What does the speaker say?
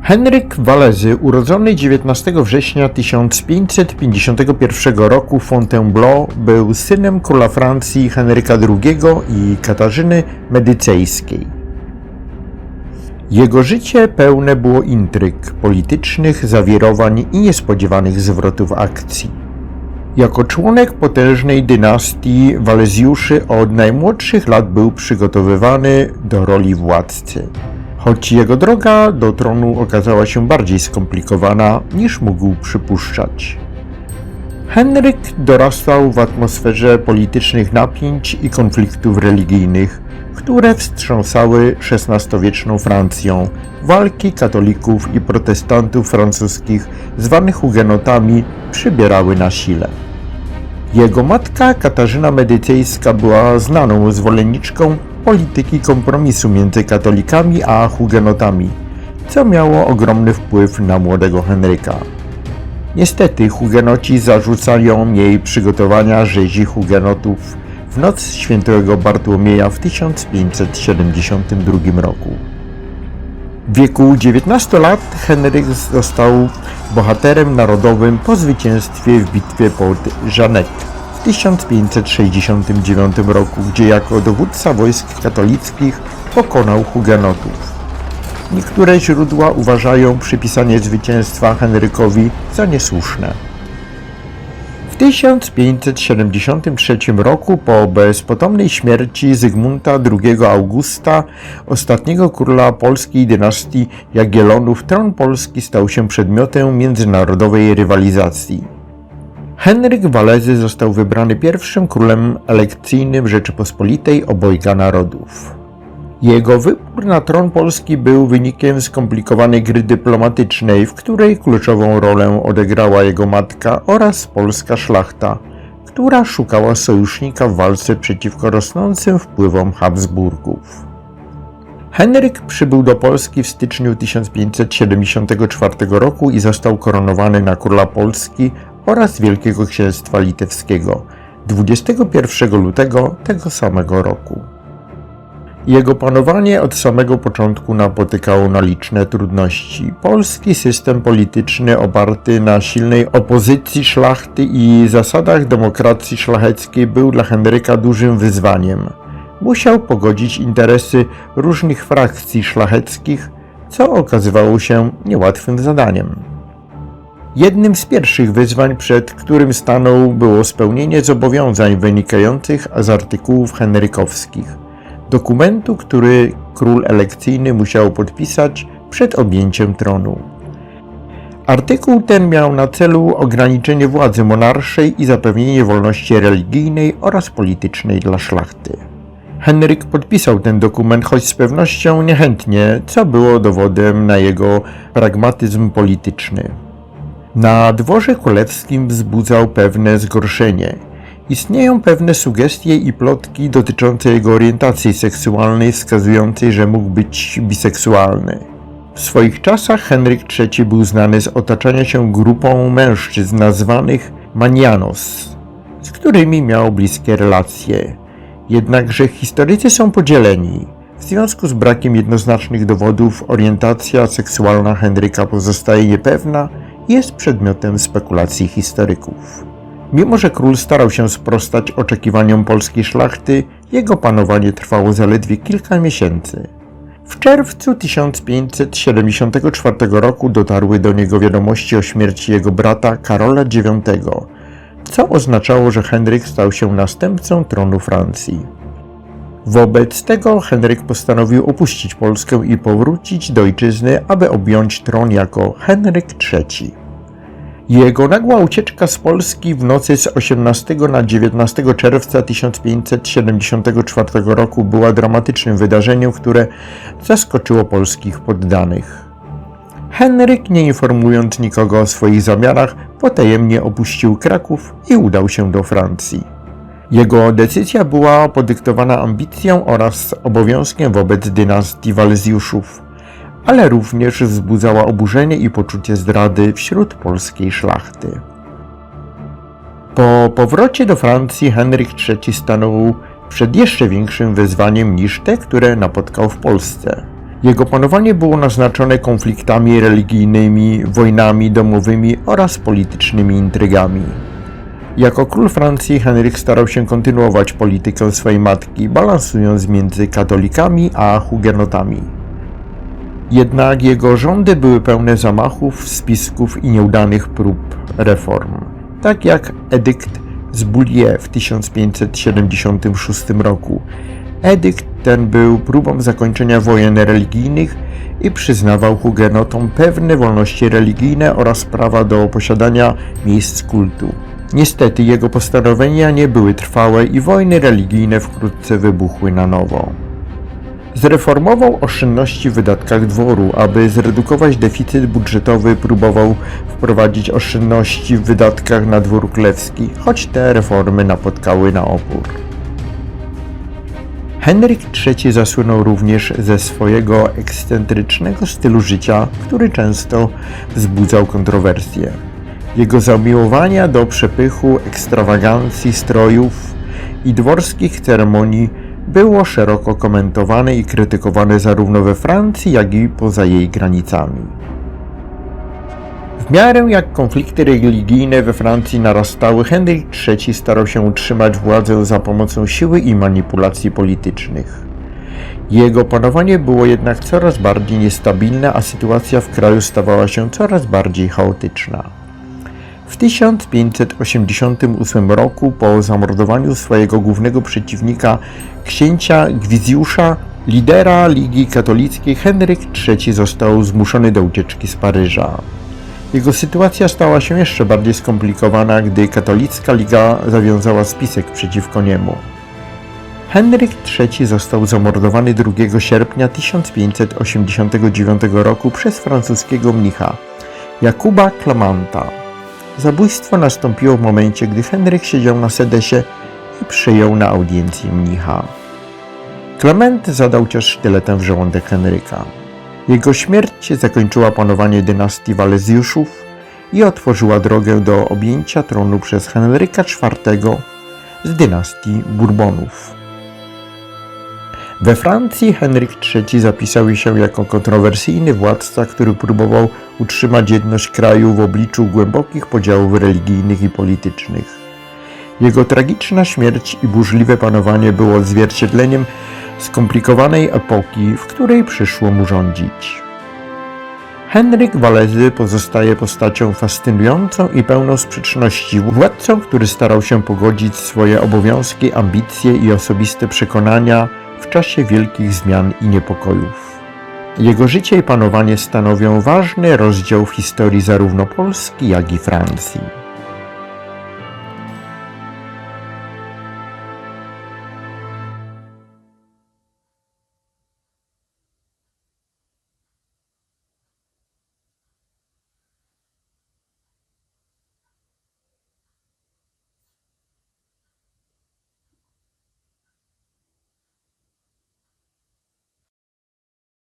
Henryk Walezy, urodzony 19 września 1551 roku w Fontainebleau, był synem króla Francji Henryka II i Katarzyny Medycejskiej. Jego życie pełne było intryg politycznych, zawirowań i niespodziewanych zwrotów akcji. Jako członek potężnej dynastii Walezjuszy od najmłodszych lat był przygotowywany do roli władcy. Choć jego droga do tronu okazała się bardziej skomplikowana niż mógł przypuszczać. Henryk dorastał w atmosferze politycznych napięć i konfliktów religijnych, które wstrząsały XVI-wieczną Francją. Walki katolików i protestantów francuskich, zwanych hugenotami, przybierały na sile. Jego matka Katarzyna Medycejska była znaną zwolenniczką polityki kompromisu między katolikami a hugenotami, co miało ogromny wpływ na młodego Henryka. Niestety hugenoci zarzucają jej przygotowania rzezi hugenotów w noc świętego Bartłomieja w 1572 roku. W wieku 19 lat Henryk został bohaterem narodowym po zwycięstwie w bitwie pod Jeannec w 1569 roku, gdzie jako dowódca wojsk katolickich pokonał hugenotów. Niektóre źródła uważają przypisanie zwycięstwa Henrykowi za niesłuszne. W 1573 roku, po bezpotomnej śmierci Zygmunta II Augusta, ostatniego króla polskiej dynastii Jagiellonów, tron polski stał się przedmiotem międzynarodowej rywalizacji. Henryk Walezy został wybrany pierwszym królem elekcyjnym Rzeczypospolitej obojga narodów. Jego wybór na tron polski był wynikiem skomplikowanej gry dyplomatycznej, w której kluczową rolę odegrała jego matka oraz polska szlachta, która szukała sojusznika w walce przeciwko rosnącym wpływom Habsburgów. Henryk przybył do Polski w styczniu 1574 roku i został koronowany na króla Polski oraz Wielkiego Księstwa Litewskiego 21 lutego tego samego roku. Jego panowanie od samego początku napotykało na liczne trudności. Polski system polityczny oparty na silnej opozycji szlachty i zasadach demokracji szlacheckiej był dla Henryka dużym wyzwaniem. Musiał pogodzić interesy różnych frakcji szlacheckich, co okazywało się niełatwym zadaniem. Jednym z pierwszych wyzwań, przed którym stanął, było spełnienie zobowiązań wynikających z artykułów henrykowskich, dokumentu, który król elekcyjny musiał podpisać przed objęciem tronu. Artykuł ten miał na celu ograniczenie władzy monarszej i zapewnienie wolności religijnej oraz politycznej dla szlachty. Henryk podpisał ten dokument, choć z pewnością niechętnie, co było dowodem na jego pragmatyzm polityczny. Na dworze królewskim wzbudzał pewne zgorszenie. Istnieją pewne sugestie i plotki dotyczące jego orientacji seksualnej, wskazującej, że mógł być biseksualny. W swoich czasach Henryk III był znany z otaczania się grupą mężczyzn nazwanych manianos, z którymi miał bliskie relacje. Jednakże historycy są podzieleni. W związku z brakiem jednoznacznych dowodów orientacja seksualna Henryka pozostaje niepewna i jest przedmiotem spekulacji historyków. Mimo że król starał się sprostać oczekiwaniom polskiej szlachty, jego panowanie trwało zaledwie kilka miesięcy. W czerwcu 1574 roku dotarły do niego wiadomości o śmierci jego brata Karola IX, co oznaczało, że Henryk stał się następcą tronu Francji. Wobec tego Henryk postanowił opuścić Polskę i powrócić do ojczyzny, aby objąć tron jako Henryk III. Jego nagła ucieczka z Polski w nocy z 18 na 19 czerwca 1574 roku była dramatycznym wydarzeniem, które zaskoczyło polskich poddanych. Henryk, nie informując nikogo o swoich zamiarach, potajemnie opuścił Kraków i udał się do Francji. Jego decyzja była podyktowana ambicją oraz obowiązkiem wobec dynastii Walezjuszów, ale również wzbudzała oburzenie i poczucie zdrady wśród polskiej szlachty. Po powrocie do Francji Henryk III stanął przed jeszcze większym wyzwaniem niż te, które napotkał w Polsce. Jego panowanie było naznaczone konfliktami religijnymi, wojnami domowymi oraz politycznymi intrygami. Jako król Francji Henryk starał się kontynuować politykę swojej matki, balansując między katolikami a hugenotami. Jednak jego rządy były pełne zamachów, spisków i nieudanych prób reform, tak jak edykt z Bouillé w 1576 roku. Edykt ten był próbą zakończenia wojen religijnych i przyznawał hugenotom pewne wolności religijne oraz prawa do posiadania miejsc kultu. Niestety jego postanowienia nie były trwałe i wojny religijne wkrótce wybuchły na nowo. Zreformował oszczędności w wydatkach dworu, aby zredukować deficyt budżetowy, próbował wprowadzić oszczędności w wydatkach na dwór królewski, choć te reformy napotkały na opór. Henryk III zasłynął również ze swojego ekscentrycznego stylu życia, który często wzbudzał kontrowersje. Jego zamiłowania do przepychu, ekstrawagancji, strojów i dworskich ceremonii było szeroko komentowane i krytykowane zarówno we Francji, jak i poza jej granicami. W miarę jak konflikty religijne we Francji narastały, Henryk III starał się utrzymać władzę za pomocą siły i manipulacji politycznych. Jego panowanie było jednak coraz bardziej niestabilne, a sytuacja w kraju stawała się coraz bardziej chaotyczna. W 1588 roku, po zamordowaniu swojego głównego przeciwnika, księcia Gwizjusza, lidera Ligi Katolickiej, Henryk III został zmuszony do ucieczki z Paryża. Jego sytuacja stała się jeszcze bardziej skomplikowana, gdy katolicka liga zawiązała spisek przeciwko niemu. Henryk III został zamordowany 2 sierpnia 1589 roku przez francuskiego mnicha Jakuba Clementa. Zabójstwo nastąpiło w momencie, gdy Henryk siedział na sedesie i przyjął na audiencję mnicha. Klement zadał cios sztyletem w żołądek Henryka. Jego śmierć zakończyła panowanie dynastii Walezjuszów i otworzyła drogę do objęcia tronu przez Henryka IV z dynastii Bourbonów. We Francji Henryk III zapisał się jako kontrowersyjny władca, który próbował utrzymać jedność kraju w obliczu głębokich podziałów religijnych i politycznych. Jego tragiczna śmierć i burzliwe panowanie było odzwierciedleniem skomplikowanej epoki, w której przyszło mu rządzić. Henryk Walezy pozostaje postacią fascynującą i pełną sprzeczności, władcą, który starał się pogodzić swoje obowiązki, ambicje i osobiste przekonania w czasie wielkich zmian i niepokojów. Jego życie i panowanie stanowią ważny rozdział w historii zarówno Polski, jak i Francji.